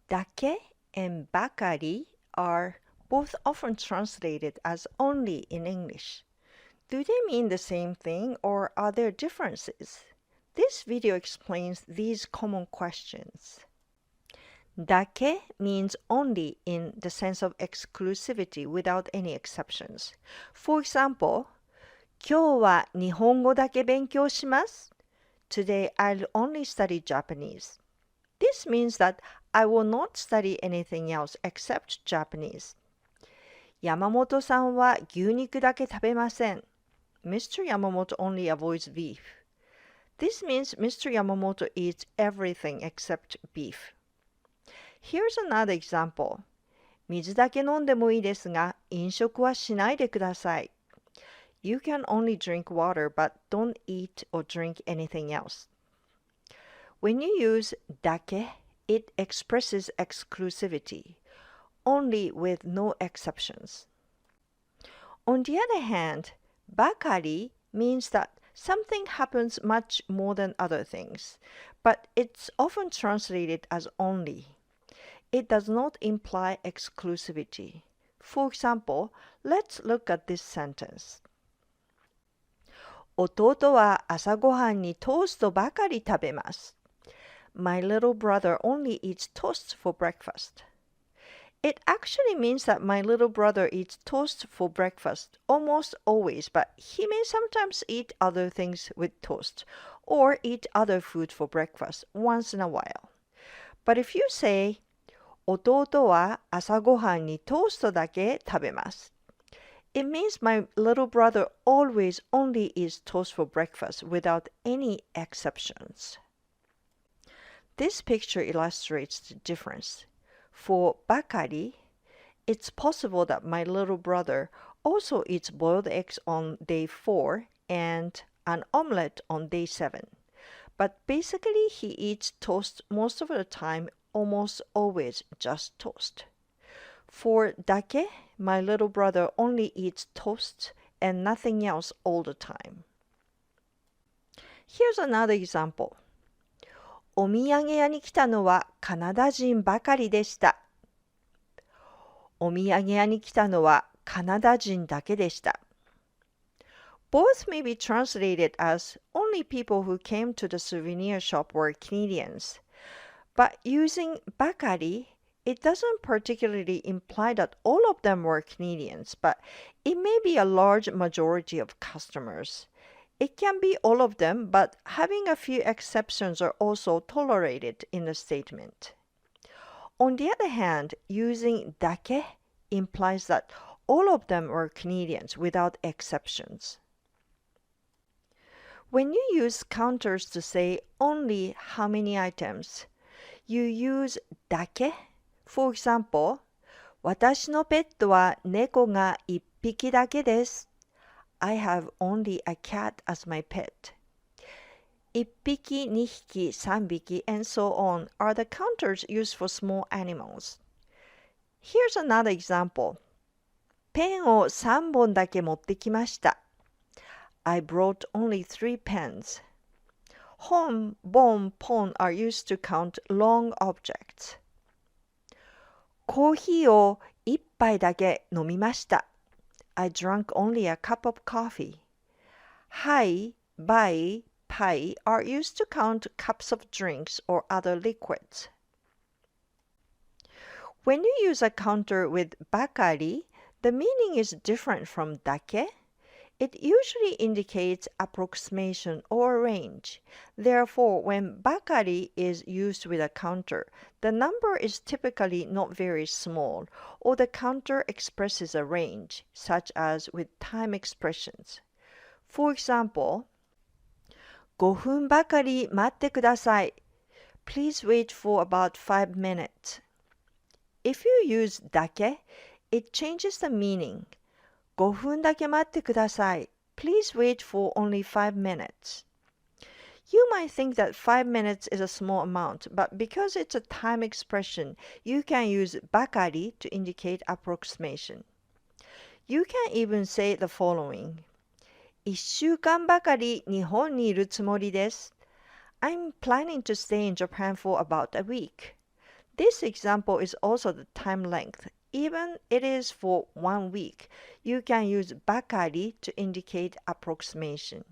Dake and bakari are both often translated as only in English. Do they mean the same thing or are there differences? This video explains these common questions. Dake means only in the sense of exclusivity without any exceptions. For example, 今日は日本語だけ勉強します。Today I'll only study Japanese. This means that I will not study anything else except Japanese. 山本さんは牛肉だけ食べません。Mr. Yamamoto only avoids beef. This means Mr. Yamamoto eats everything except beef. Here's another example. 水だけ飲んでもいいですが、飲食はしないでください。You can only drink water, but don't eat or drink anything else. When you use dake, it expresses exclusivity, only with no exceptions. On the other hand, bakari means that something happens much more than other things, but it's often translated as only. It does not imply exclusivity. For example, let's look at this sentence. 弟は朝ごはんにトーストばかり食べます。My little brother only eats toast for breakfast. It actually means that my little brother eats toast for breakfast almost always, but he may sometimes eat other things with toast or eat other food for breakfast once in a while. But if you say, 弟は朝ごはんにトーストだけ食べます。It means my little brother always only eats toast for breakfast without any exceptions. This picture illustrates the difference. For bakari, it's possible that my little brother also eats boiled eggs on day 4 and an omelette on day 7. But basically, he eats toast most of the time, almost always just toast. For dake, my little brother only eats toast and nothing else all the time. Here's another example. お土産屋に来たのはカナダ人ばかりでした。お土産屋に来たのはカナダ人だけでした。Both may be translated as only people who came to the souvenir shop were Canadians. But using bakari, it doesn't particularly imply that all of them were Canadians, but it may be a large majority of customers. It can be all of them, but having a few exceptions are also tolerated in the statement. On the other hand, using dake implies that all of them were Canadians without exceptions. When you use counters to say only how many items, you use dake. For example, 私のペットは猫が1匹だけです。I have only a cat as my pet. 1匹、2匹、3匹, and so on are the counters used for small animals. Here's another example. ペンを3本だけ持ってきました。I brought only 3 pens. 本、本、pon are used to count long objects. コーヒーを1杯だけ飲みました。I drank only a cup of coffee. はい、bai, pai are used to count cups of drinks or other liquids. When you use a counter with bakari, the meaning is different from dake. It usually indicates approximation or range. Therefore, when bakari is used with a counter, the number is typically not very small, or the counter expresses a range, such as with time expressions. For example, 5分ばかり待ってください. Please wait for about 5 minutes. If you use dake, it changes the meaning. 5分だけ待ってください. Please wait for only 5 minutes. You might think that 5 minutes is a small amount, but because it's a time expression, you can use bakari to indicate approximation. You can even say the following. 1週間ばかり日本にいるつもりです. I'm planning to stay in Japan for about a week. This example is also the time length. Even it is for 1 week, you can use bakari to indicate approximation.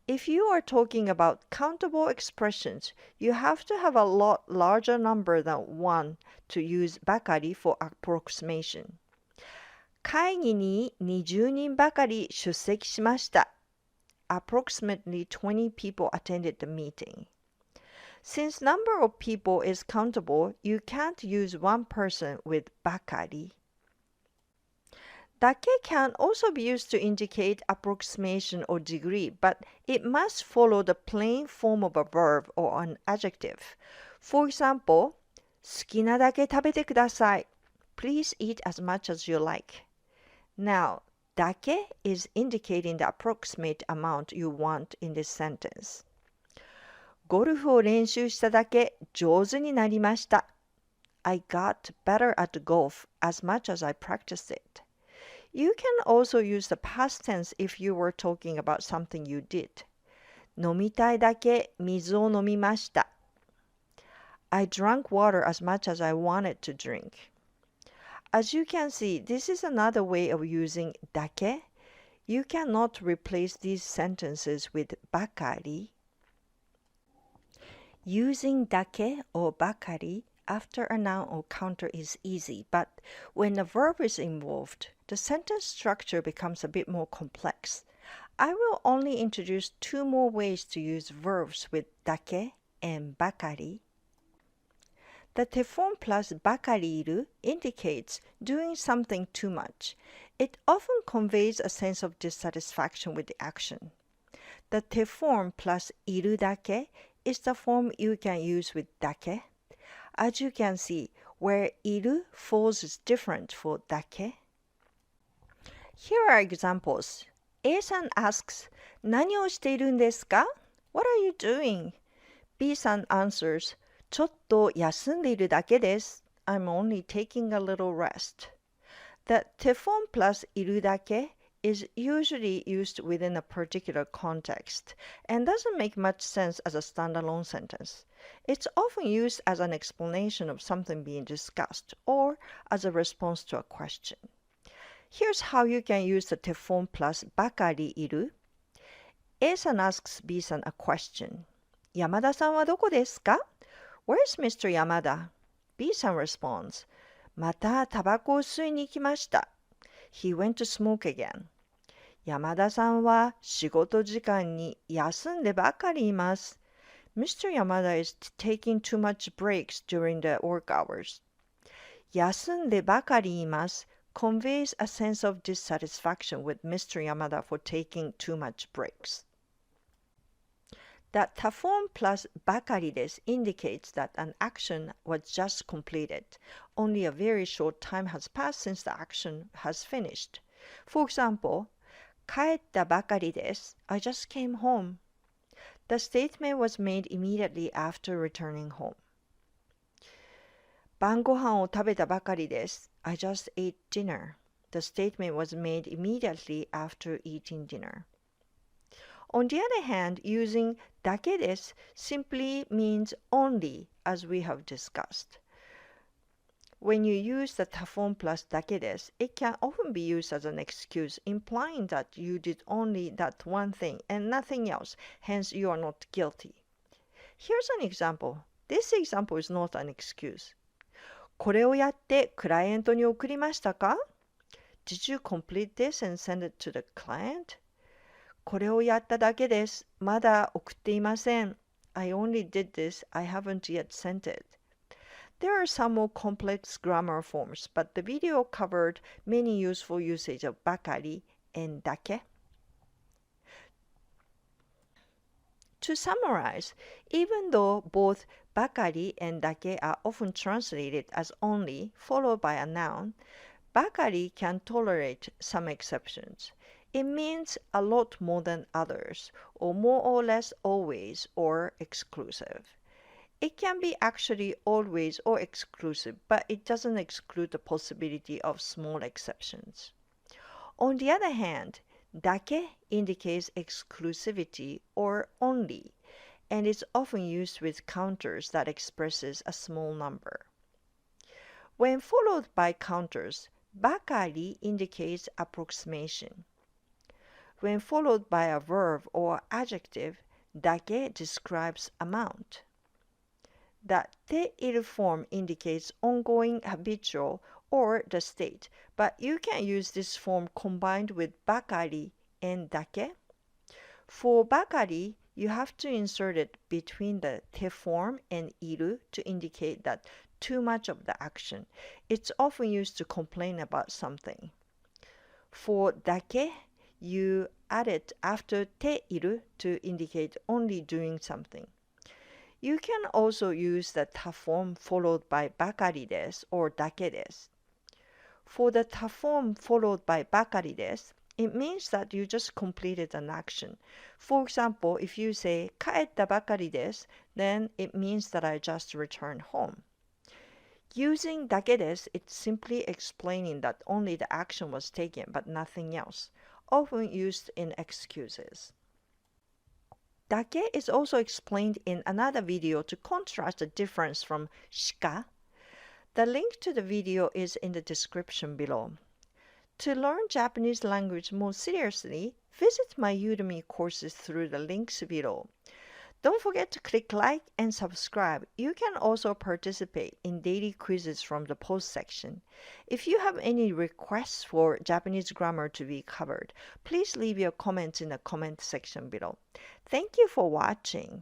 If you are talking about countable expressions, you have to have a lot larger number than 1 to use bakari for approximation. 会議に20人ばかり出席しました。Approximately 20 people attended the meeting. Since number of people is countable, you can't use one person with bakari. Dake can also be used to indicate approximation or degree, but it must follow the plain form of a verb or an adjective. For example, 好きなだけ食べてください. Please eat as much as you like. Now, dake is indicating the approximate amount you want in this sentence. ゴルフを練習しただけ上手になりました. I got better at golf as much as I practiced it. You can also use the past tense if you were talking about something you did. 飲みたいだけ水を飲みました. I drank water as much as I wanted to drink. As you can see, this is another way of using dake. You cannot replace these sentences with bakari. Using dake or bakari after a noun or counter is easy, but when a verb is involved, the sentence structure becomes a bit more complex. I will only introduce 2 more ways to use verbs with dake and bakari. The te form plus bakariru indicates doing something too much. It often conveys a sense of dissatisfaction with the action. The te form plus iru dake is the form you can use with dake. As you can see, where iru falls is different for dake. Here are examples. A-san asks, 何をしているんですか? What are you doing? B-san answers, ちょっと休んでいるだけです. I'm only taking a little rest. The te form plus iru dake is usually used within a particular context and doesn't make much sense as a standalone sentence. It's often used as an explanation of something being discussed or as a response to a question. Here's how you can use the te form plus bakari iru. A-san asks B-san a question. 山田さんはどこですか? Where's Mr. Yamada? B-san responds, またタバコを吸いに行きました. He went to smoke again. 山田さんは仕事時間に休んでばかりいます. Mr. Yamada is taking too much breaks during the work hours. 休んでばかりいます conveys a sense of dissatisfaction with Mr. Yamada for taking too much breaks. The te form plus bakari desu indicates that an action was just completed. Only a very short time has passed since the action has finished. For example, 帰ったばかりです. I just came home. The statement was made immediately after returning home. 晩ご飯を食べたばかりです. I just ate dinner. The statement was made immediately after eating dinner. On the other hand, using だけです simply means only, as we have discussed. When you use the te form plus だけです, it can often be used as an excuse, implying that you did only that one thing and nothing else, hence you are not guilty. Here's an example. This example is not an excuse. これをやってクライアントに送りましたか? Did you complete this and send it to the client? これをやっただけです。まだ送っていません. I only did this. I haven't yet sent it. There are some more complex grammar forms, but the video covered many useful usage of bakari and dake. To summarize, even though both bakari and dake are often translated as only, followed by a noun, bakari can tolerate some exceptions. It means a lot more than others, or more or less always, or exclusive. It can be actually always or exclusive, but it doesn't exclude the possibility of small exceptions. On the other hand, dake indicates exclusivity or only, and is often used with counters that expresses a small number. When followed by counters, bakari indicates approximation. When followed by a verb or adjective, dake describes amount. The te-iru form indicates ongoing, habitual, or the state, but you can use this form combined with bakari and dake. For bakari, you have to insert it between the te form and iru to indicate that too much of the action. It's often used to complain about something. For dake, you add it after te-iru to indicate only doing something. You can also use the ta form followed by bakari desu or dake desu. For the ta form followed by bakari desu, it means that you just completed an action. For example, if you say kaetta bakari desu, then it means that I just returned home. Using dake desu, it's simply explaining that only the action was taken but nothing else, often used in excuses. Dake is also explained in another video to contrast the difference from shika. The link to the video is in the description below. To learn Japanese language more seriously, visit my Udemy courses through the links below. Don't forget to click like and subscribe. You can also participate in daily quizzes from the post section. If you have any requests for Japanese grammar to be covered, please leave your comments in the comment section below. Thank you for watching.